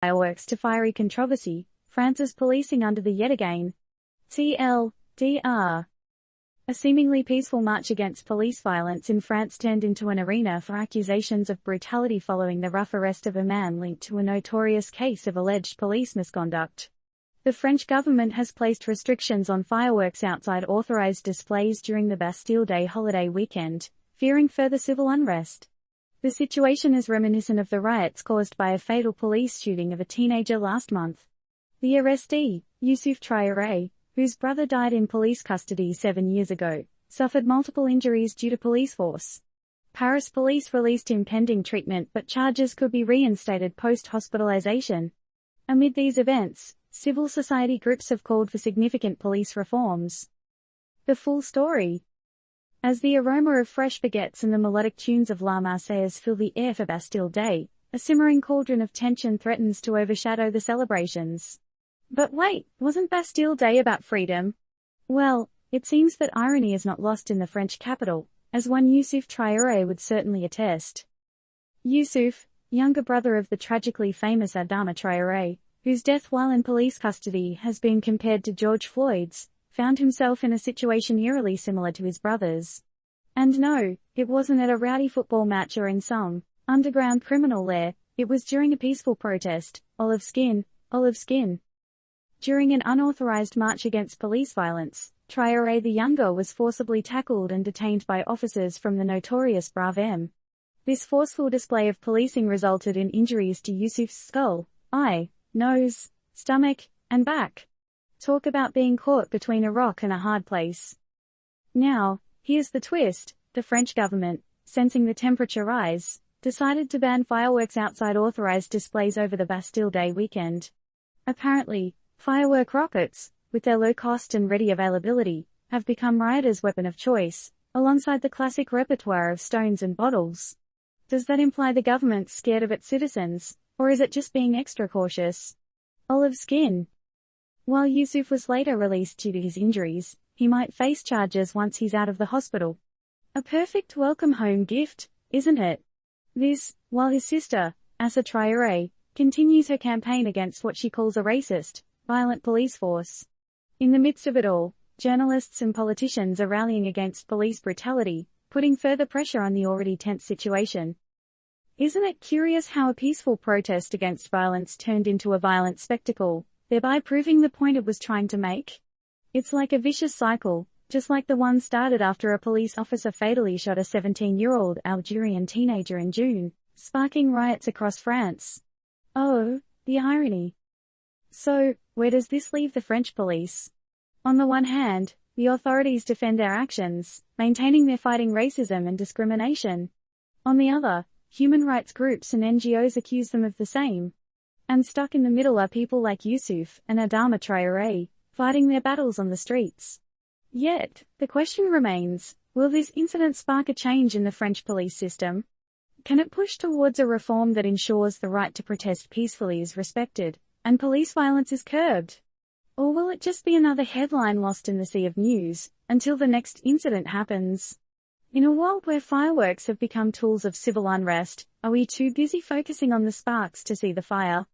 Fireworks to fiery controversy, France's policing under the yet again. TLDR. A seemingly peaceful march against police violence in France turned into an arena for accusations of brutality following the rough arrest of a man linked to a notorious case of alleged police misconduct. The French government has placed restrictions on fireworks outside authorized displays during the Bastille Day holiday weekend, fearing further civil unrest. The situation is reminiscent of the riots caused by a fatal police shooting of a teenager last month. The arrestee, Youssouf Traoré, whose brother died in police custody 7 years ago, suffered multiple injuries due to police force. Paris police released him pending treatment, but charges could be reinstated post-hospitalization. Amid these events, civil society groups have called for significant police reforms. The full story. As the aroma of fresh baguettes and the melodic tunes of La Marseillaise fill the air for Bastille Day, a simmering cauldron of tension threatens to overshadow the celebrations. But wait, wasn't Bastille Day about freedom? Well, it seems that irony is not lost in the French capital, as one Youssouf Traoré would certainly attest. Youssouf, younger brother of the tragically famous Adama Traoré, whose death while in police custody has been compared to George Floyd's, found himself in a situation eerily similar to his brother's. And no, it wasn't at a rowdy football match or in some underground criminal lair, it was during a peaceful protest, olive skin. During an unauthorized march against police violence, Traoré the younger was forcibly tackled and detained by officers from the notorious Bravem. This forceful display of policing resulted in injuries to Youssouf's skull, eye, nose, stomach, and back. Talk about being caught between a rock and a hard place. Now, here's the twist: the French government, sensing the temperature rise, decided to ban fireworks outside authorized displays over the Bastille Day weekend. Apparently, firework rockets, with their low cost and ready availability, have become rioters' weapon of choice, alongside the classic repertoire of stones and bottles. Does that imply the government's scared of its citizens, or is it just being extra cautious? Olive skin. While Youssouf was later released due to his injuries, he might face charges once he's out of the hospital. A perfect welcome home gift, isn't it? This, while his sister, Assa Traoré, continues her campaign against what she calls a racist, violent police force. In the midst of it all, journalists and politicians are rallying against police brutality, putting further pressure on the already tense situation. Isn't it curious how a peaceful protest against violence turned into a violent spectacle, thereby proving the point it was trying to make? It's like a vicious cycle, just like the one started after a police officer fatally shot a 17-year-old Algerian teenager in June, sparking riots across France. Oh, the irony. So, where does this leave the French police? On the one hand, the authorities defend their actions, maintaining they're fighting racism and discrimination. On the other, human rights groups and NGOs accuse them of the same. And stuck in the middle are people like Youssouf and Adama Traoré, fighting their battles on the streets. Yet, the question remains, will this incident spark a change in the French police system? Can it push towards a reform that ensures the right to protest peacefully is respected, and police violence is curbed? Or will it just be another headline lost in the sea of news, until the next incident happens? In a world where fireworks have become tools of civil unrest, are we too busy focusing on the sparks to see the fire?